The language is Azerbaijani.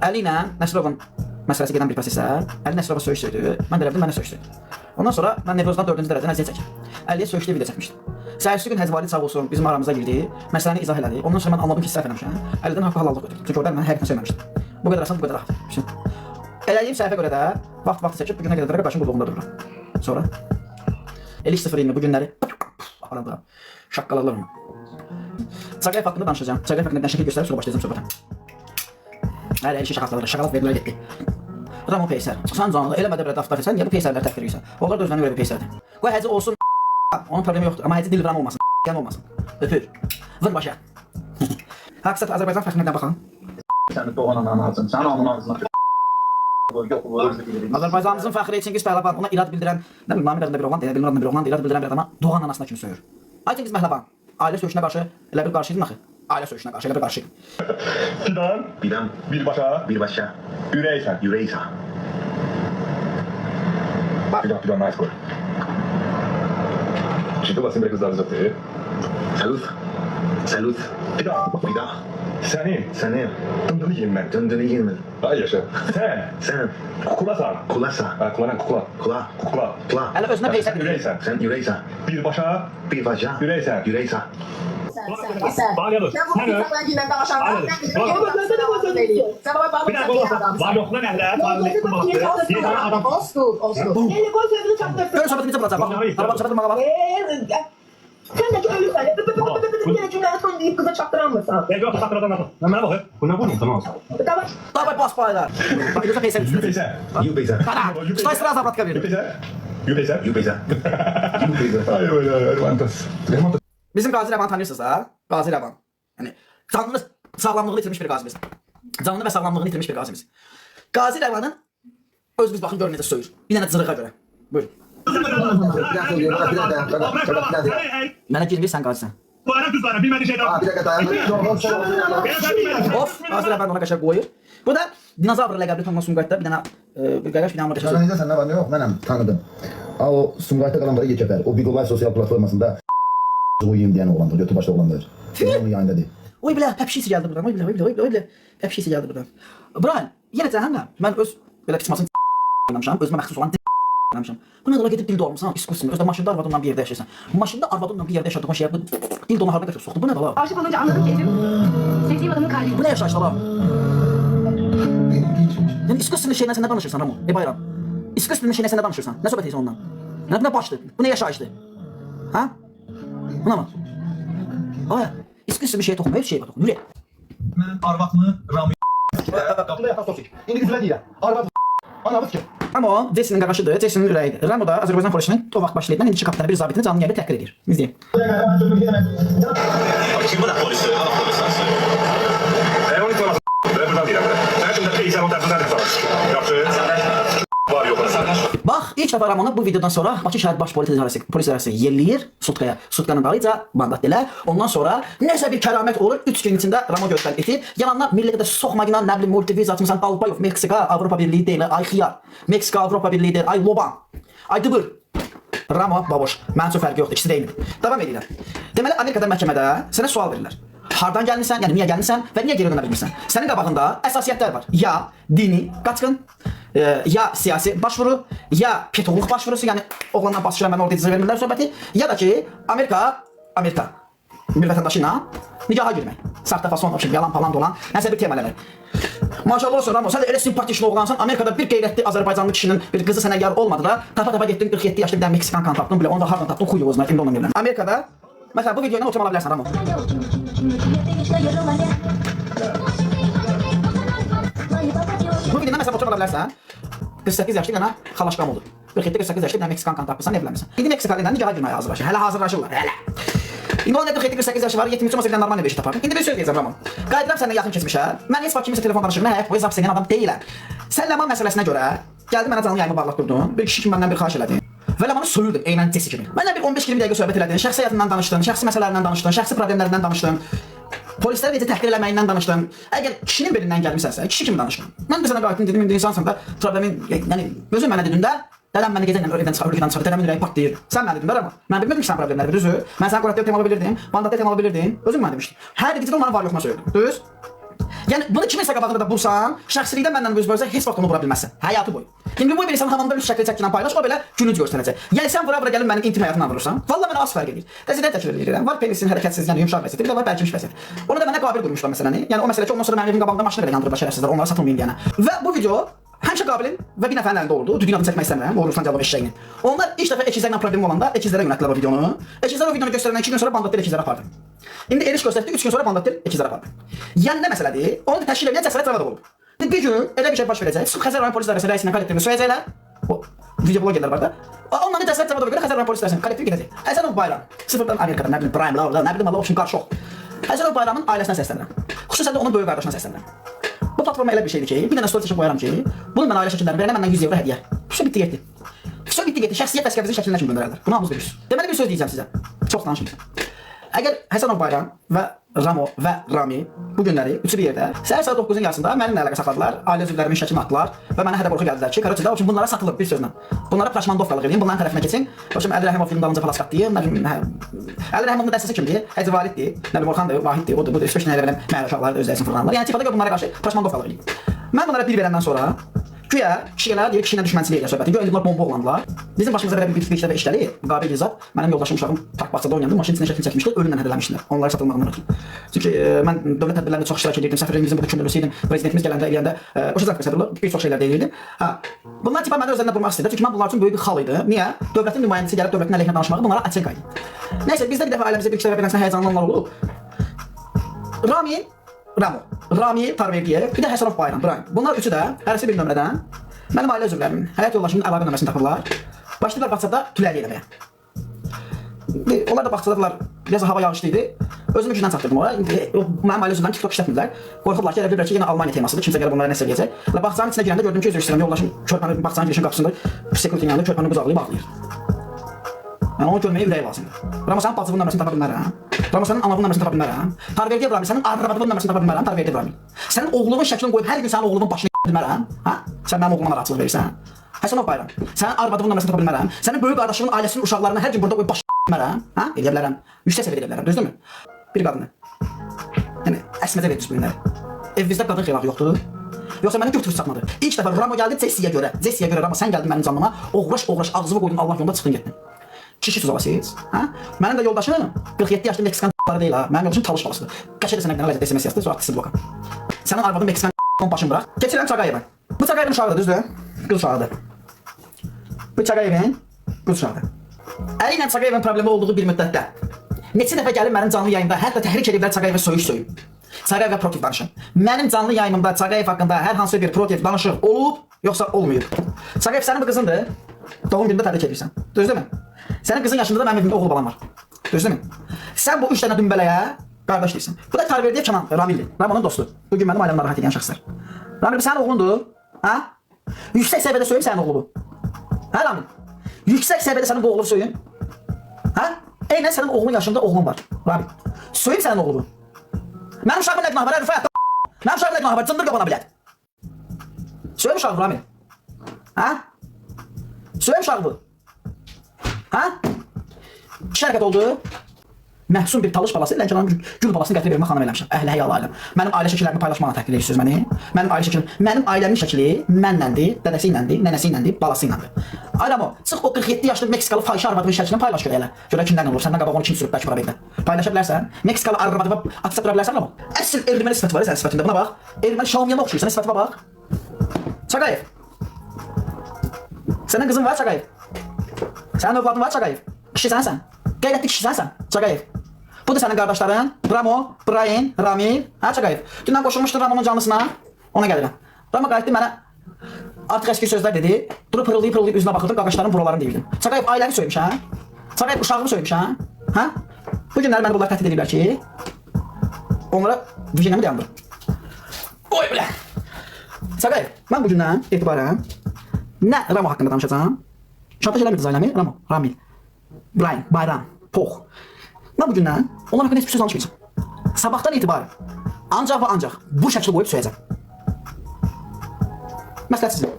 Əli ilə Nəsrovun məsələsi gedən bir prosesə, Əli Nəsrova söyüş söydü, mən də elədim, mənə söyüş söydü. Ondan sonra mən nevrozdan 4-cü dərəcədən əziyyət çəkdim. Əliyə söyüşlü video çəkmişdim. Səhərsi gün Həzvali sağ olsun bizim aramıza girdi, məsələni izah elədi. Ondan sonra mən anladım ki, səhv eləmişəm. Əlidən haqqı halallıq ödədim. Çünki orada mən həqiqətən söyləmişdim. Bu qədər asan, bu qədər rahat. Elədiyim səhvə görə də vaxt çəkib bu günə qədər də başım qulluğunda dururam. Sonra Eliş 020 bu günləri aparanda şaqqalarlarım. Çaqayev haqqında danışacağım. Çaqayev haqqında şəkil göstərib sonra başlayacağım söhbətə. Hər şey şaqqalara, şokolad verilirlər getdi. Ramon Peysər. Sən canlı eləmədə belə daftar etsən, niyə bu Peysərləri təhqir edirsən? Onlar da özlərinə görə bir Peysərdir. Qoy Həci olsun, onun problemi yoxdur. Amma Həci dil ram olmasın, qəm olmasın. Öpür. Vır başa. Haqsat Azərbaycan fəxrinə baxın. Sən doğan ananı alsın. Sən onun ağzına Azərbaycanımızın fəxri Çingiz Pəhləvan ona irad bildirən, nə bilim, Namir adında bir oğlan, Dilmir adında bir oğlan irad bildirən bir adama doğan anasına kimi söyür. Ay Çingiz Pəhləvan, ailə söyüşünə qarşı elə bir qarşıydın axı. Ailə söyüşünə qarşı elə bir qarşıydın. Fidan, birbaşa, Üreysa. Fidan, nice boy. Ciddi basın bir kızlar zaten. Salut. Fidan. Seni. Döndüğünü yiyeyim ben. Döndüğünü yemin. Ay yaşa. Sen. Kukulasan. Kulasa. Ha, kukla. Kula. Hələ özünə Peysər deyir. Üreysen. Sen Üreysa. Birbaşa, Üreysa. Bağlıyoruz. Sen öyle. Bir dakika olursa. Var yokla nehler. Gör söhbəti necə bulacaq, bax. Araba söhbəti mağa bax. Sen de ölürsen, yine cümleleri son deyip kıza çaktıramıyorsan. Ben yok sakın adam. Ben bana bakayım. Bu ne bu? Tamam. Tamam. Davay bas baylar. Bax, gözə Peysər üstündə. Üreysa. Qara, stay sıra zabratka verir. Üreysa. Ay hermantas. Bizim Qazi Rəvanı tanıyırsınız da? Qazi Rəvan. Yəni, canlı sağlamlığını itirmiş bir qazimiz. Canlı və sağlamlığını itirmiş bir qazimiz. Qazi Rəvanın özünüz baxın görün necə söyür. Bir dənə cırığa görə. Buyurun. Mənə girmir, sən qazisən. Bu ara kızlara bilmediği şeyden. Bir dakika dayan. Of, Qazi Rəvan ona qəşəng qoyur. Bu da dinozavr ləqəbli tanınan Sumqayıtda bir dənə bir qayaq binanın Sana ortasında. necəsən, nə var, nə yox? Mənəm, tanıdım. O Sumqayıtda qalanları Yekəpər, o Bigolay sosial platformasında yiyeyim deyən oğlandır, götü başlı oğlandır. Onun yayında deyil. Oy bilə, həpşisi gəldi buradan. Oy bilə. Həpşisi gəldi buradan. Brian, yenə cəhənnəm. Mən öz belə qismasını eləmişəm, özümə məxsus olan eləmişəm. Bu nə ola gedib dil dolmusan, iskusun. Özdə maşında arvadınla bir yerdə yaşayırsan. Maşında arvadınla bir yerdə yaşadığın şeyə bu dil dolu harına götürüb soxdu. Bu nə ola? Aşık olunca anladım ki sevdiğim adamın kalbi. Bu nə yaşayış ola? Yəni iskusun şeylə sən nə danışırsan Ramon? Bayram. İskusun şeylə sən nə danışırsan? Nə söhbət edirsən ondan? Nə başdı? Bu nə yaşayışdı? Ha? Buna mı? Ay, iskusun bir şeye toxunma, heç şeyə toxun. Yürü. Mən arvaqmı Ramı Qapıda yatan sosik. İndi üzülə deyirəm. Arvad anavız ki. Ramo, Jesse'nin qardaşıdır, Jesse'nin ürəyidir. Ramo da Azərbaycan polisinin o vaxt başlayıb, indiki kapitanı bir zabitini canlı yerdə təhqir edir. İzləyək. Kim bu da polisi? Adam polisi asıl. Ben onu tanımam. Ben buradan değilim. Sen şimdi Peysər onun tərəfindən də savaş. Yaxşı. Var yox. Bax, ilk dəfə Ramona bu videodan sonra Bakı şəhər baş polis idarəsi yelləyir Sutkaya. Sutkanın dalıyca mandat elə. Ondan sonra nəsə bir kəramət olur. 3 gün içində Ramo göstərib etir. Yalanlar millətə də soxmaqla nə bilim multiviz atmısan Albayev, Meksika, Avropa Birliyi deyil, ay xiyar. Meksika, Avropa Birliyi deyil, ay loban. Ay dıbır. Ramo, baboş. Mənim üçün fərqi yoxdur, ikisi də eynidir. Davam edirlər. Deməli, Amerikada məhkəmədə sənə sual verirlər. Hardan gəlmisən, yəni niyə gəlmisən və niyə geri dönə bilmirsən? Sənin qabağında əsasiyyətlər var. Ya dini qaçqın, ya siyasi başvuru, ya petoluq başvurusu, yəni oğlandan basışıra mən orada icazə vermirlər söhbəti, ya da ki Amerika bir vətəndaşı ilə nigaha girmək. Saxta fason, yalan falan dolan, nəsə bir temalar. Maşallah olsun Ramo, sən də elə simpatişli oğlansan, Amerikada bir qeyrətli Azərbaycanlı kişinin bir qızı sənə yar olmadı da, tapa getdin 47 yaşlı bir dənə Meksikan kan tapdın, onu da hardan tapdın, xuy yuvuzuna, kimdə ona verirlər. Amerikada, məsələn bu videoyla oturma ala bilərsən Ramo. Bu videoda məsələn oturma ala bilərsən, 48 yaşlı yana xalaşqam olur. 47-48 yaşlı bir dənə Meksikan kan tapırsan, evlənmirsən. İndi Meksika ilə nigaha girməyə hazırlaşır, hələ hazırlaşırlar, hələ. İndi onun 47-48 yaşı var, 73 olmasa bir normal bir iş tapar. İndi bir söz deyəcəm Ramon. Qayıdıram səndən yaxın keçmişə. Mən heç vaxt kimisə telefon danışırım, hə, o hesab senin adam deyiləm. Sən Ləman məsələsinə görə gəldin mənə canlı yayımı bağlatdırdın. Bir kişi kimi məndən bir xahiş elədin. Və Ləmanı soyurdun eynən Jesse kimi. Mənlə bir 15-20 dəqiqə söhbət elədin, şəxsi həyatından danışdın, şəxsi məsələlərindən danışdın, şəxsi problemlərindən danışdın. Polisləri necə təhqir eləməyindən danışdın. Əgər kişinin birindən gəlmisənsə, kişi kimi danışdın. Mən də sənə qayıtdım dedim, indi insansan da problemin, yəni özün mənə dedin də. Dədəm mənə gecə ilə evdən çıxır, dədəmin ürəyi partlayır. Sən mənə dedin də Ramo. Mən bilmirdim ki, sən problemləri, düzü. Mən sənə qoratlı temalı bilirdim, mandatlı temalı bilirdim. Özün mənə demişdin. Hər gecədə onların var yoxma söylədim. Düz? Yəni bunu kiminsə qabağında da bulsan, şəxsilikdə məndən özbəyəcək heç vaxt onu vura bilməzsən. Həyatı boyu. İndi bu bir insan hamamda bir şəkil çəkilə paylaş, o belə gülünc göstərəcək. Yəni sən vura gəlib mənim intim həyatımla vurursan, valla mənə az fərq edir. Qəzetə təkrar edirəm. Var penisin hərəkətsizliyi, yəni yumşaq vəziyyəti, bir də var bərkimiş vəziyyət. Onu da mənə qabil qurmuşlar məsələni. Yəni o məsələ ki, ondan sonra mənim evin qabağında maşını belə yandırıblar şərəfsizlər, onlara satılmayın deyənə. Və bu video həmişə qabilin və bir nəfərin əlində oldu. Düzgün adını çəkmək istəmirəm. O Ruslan Cəlov eşşəyini. Onlar ilk dəfə ekizlərlə problemi olanda ekizlərə yönəltdilər o videonu. Ekizlər o videonu göstərəndən 2 gün sonra Bandatdil ekizlərə apardı. İndi Eriş göstərdi, 3 gün sonra Bandatdil ekizlərə apardı. Yəni nə məsələdir? Onu da təşkil edən cəsarət Cavadov olub. Bir gün elə bir şey baş verəcək. Xəzər rayon polis idarəsi rəisinin kollektivini söyləyəcəklər. O video blogerlər var da. Onların cəsarət Cavadova görə Xəzər rayon polis idarəsinin kollektivi gedəcək. Həsənov Bayram, sıfırdan Amerikada, nə bilim Prime Law, nə bilim Allah option qarşı yox. Həsənov Bayramın ailəsinə səslənirəm. Xüsusən də onun böyük qardaşına səslənirəm. Bu platforma elə bir şeydir ki, bir dənə story çəkib qoyaram ki, bunun mən ailə şəkillərini verənə məndən 100 evro hədiyyə. Şu bitdi getdi. Şu bitdi getdi. Şəxsiyyət vəsiqəmizin şəklinə kimi göndərərlər. Bunu hamınız bilirsiniz. Deməli bir söz deyəcəm sizə. Çox danışmayın. Əgər Həsənov Bayram və Ramo və Rami bu günləri üçü bir yerdə səhər saat 9-un yarısında mənimlə əlaqə saxladılar, ailə üzvlərimin şəklini atdılar və mənə hədəf qorxu gəldilər ki, Karaçıda o üçün bunlara satılıb bir sözlə. Bunlara praşmandovkalıq edin, bunların tərəfinə keçin. O üçün Əli Rəhimov filmin dalınca palaskatdı. Əli Rəhimovun dəstəsi kimdir? Həcı Validdir, Nəbi Orxandır, Vahiddir, odur, budur, 3-5 nəyə verəm məhəllə uşaqları da özlərini fırlanırlar. Yəni tifada bunlara qarşı praşmandovkalıq edin. Mən bunlara bir verəndən sonra güya kişiyə deyir kişilə düşmənçilik edir söhbəti. Güya bunlar bomba oğlandılar. Bizim başımıza belə bir dəfə işləri Qabil İzzat, mənim yoldaşım uşağım park bağçada oynayanda maşın içində şəkil çəkmişdi, ölümlə hədələmişdilər. Onları satılmağından ötürü. Çünki mən dövlət tədbirlərində çox iştirak edirdim. Səfirliyimizin bu düşündürüsü idim. Prezidentimiz gələndə eləyəndə Qoşa Səfirlər bir çox şeylər deyirdim. Ha. Bunlar tipa məndə özlərindən vurmaq istədilər. Çünki mən bunlar üçün böyük bir xal idi. Niyə? Dövlətin nümayəndəsi gəlib dövlətin əleyhinə danışmağı bunlara açıq idi. Nəysə bizdə bir dəfə ailəmizdə bir iki dəfə beləsinə həyəcanlananlar olub. Rami Parverdiyev, bir də Həsənov Bayram, Brian. Bunlar üçü də hərəsi bir nömrədən mənim ailə üzvlərimin, həyat yoldaşımın əlaqə nömrəsini tapırlar. Başlayırlar bağçada tüləli eləməyə. Onlar da bağçadadılar, biraz hava yağışlı idi. Özümü gücdən çatdırdım ora. Mənim ailə üzvlərim TikTok işlətmirlər. Qorxurlar ki, elə bilirlər ki, yenə Almaniya temasıdır, kimsə gəlib onlara nəsə eləyəcək. Və bağçanın içinə girəndə gördüm ki, üzr istəyirəm, yoldaşım körpəni bağçanın girişin qapısında security'nin yanında körpəni qucaqlayıb bağlayır. Yəni onu görməyə ürək lazımdır. Ramo sənin bacının nömrəsini tapa bilmərəm. Ramo sənin anavın nömrəsini tapa bilmərəm. Parverdiyev Rami sənin arvadının nömrəsini tapa bilmərəm. Parverdiyev Rami. Sənin oğlunun şəklini qoyub hər gün sənin oğlunun başını bilmərəm. Ha? Sən mənim oğluma rahatçılıq verirsən. Həsənov Bayram. Sənin arvadının nömrəsini tapa bilmərəm. Sənin böyük qardaşının ailəsinin uşaqlarını hər gün burada qoyub başını bilmərəm. Ha? Eləyə bilərəm. Yüksək səviyyədə eləyə bilərəm. Düzdürmü? Bir qadını. Yəni əsməcə verdiniz bu günləri. Evinizdə qadın xeylağı yoxdur. Yoxsa məni götürüb satmadı. İlk dəfə Ramo gəldi Cessiyə görə Ramo sən gəldin mənim canıma. Oğraş ağzımı qoydun Allah yolunda çıxdın getdin. Kişi tuzavasıyız. Ha? Mənim də yoldaşım 47 yaşlı Meksikan deyil ha. Mənim yoldaşım talış balasıdır. Qaç edə sənə bir dənə vəziyyət SMS yazdı, sonra atdı bloka. Sənin arvadın Meksikan başını bırax. Keçirəm Çağayevə. Bu Çağayevin uşağıdır, düzdür? Qız uşağıdır. Bu Çağayevin qız uşağıdır. Əli ilə Çağayevin problemi olduğu bir müddətdə neçə dəfə gəlib mənim canlı yayımda hətta təhrik ediblər Çağayevə söyüb. Çağayevə protiv danışın. Mənim canlı yayımımda Çağayev haqqında hər hansı bir protiv danışıq olub, yoxsa olmayıb. Çağayev sənin bu qızındır. Doğum günündə təbrik edirsən. Düzdürmü? Sənin qızın yaşında da mənim evimdə oğul balam var. Düzdürmü? Sən bu 3 dənə dümbələyə qardaş deyirsən. Bu da Parverdiyev Kenan Ramildir. Ramonun dostu. Bu gün mənim ailəmi narahat edən şəxslər. Ramil bu sənin oğlundur. Ha? Yüksək səviyyədə söyüm sənin oğlu bu. Hə Ramil? Yüksək səviyyədə sənin bu oğlu söyüm. Ha? Eynən sənin oğlunun yaşında oğlun var. Ramil. Söyüm sənin oğlu bu. Mənim uşağımın nə günahı var? Rüfət. Mənim uşağımın nə günahı var? Cındır qabana bilət. Söyüm uşağı Ramil. Ha? Söyüm uşağı bu. Ha? İki hərəkət oldu. Məhsun bir talış balası, Lənkəranın gül balasını gətirib vermə xanım eləmişəm. Əhli həyal ailəm. Mənim ailə şəkillərimi paylaşmaqla təhqir edirsiniz məni. Mənim ailəmin şəkli mənləndir, dədəsi iləndir, nənəsi iləndir, balası iləndir. Ayramo, çıx o 47 yaşlı Meksikalı fahişə arvadının şəklini paylaş görə elə. Görə kimdən olur, səndən qabaq onu kim sürüb bəlkə bura verdə. Paylaşa bilərsən. Meksikalı arvadına atsa dura bilərsən Ramo. Əsl erməni sifəti var sənin sifətində. Buna bax. Erməni Şamiyana oxşuyur. Sənin sifətinə bax. Çağayev. Sənin qızın var Çağayev. Sənin övladın var Çağayev. Kişi sənsən. Qeyrətli kişi sənsən Çağayev. Bu da sənin qardaşların. Ramo, Brian, Ramil. Hə Çağayev. Dünən qoşulmuşdur Ramonun canlısına. Ona gəlirəm. Ramo qayıtdı mənə artıq əski sözlər dedi. Durub pırıldayıb üzünə baxırdım, qardaşların buralarını deyirdim. Çağayev ailəmi söyləmiş hə? Çağayev uşağımı söyləmiş hə? Hə? Bu günləri məni bunlar təhdid ediblər ki, onlara vijinəmi dayandırım. Oy bilə. Çağayev, mən bu gündən etibarən nə Ramo haqqında danışacağam? Şantaj eləmirdiniz ailəmi? Ramo, Ramil, Brian, Bayram, Pox. Mən bu gündən onlar haqqında heç bir söz danışmayacağım. Sabahdan etibarən ancaq və ancaq bu şəkli qoyub söyləyəcəm. Məsləhət sizin.